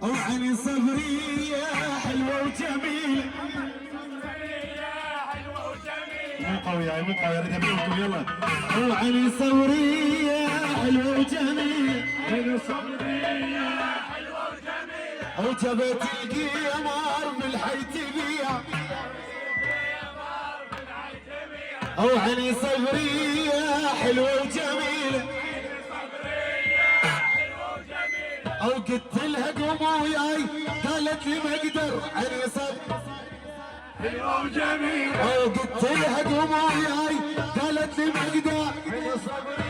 او عني صبرية حلوة وجميلة. مو قوية مو قوية، ردها بيوتكم يلا. او عني صبرية حلوة وجميلة. عني صبرية حلوة وجميلة. او جبت القمر بالحي تبيع. او عني صبرية حلوة وجميلة. او قلت لها قوم وياي قالت لي ما اقدر. عني صبر حلوة وجميلة. او قلت لها قوم وياي قالت لي ما اقدر. عني صبرية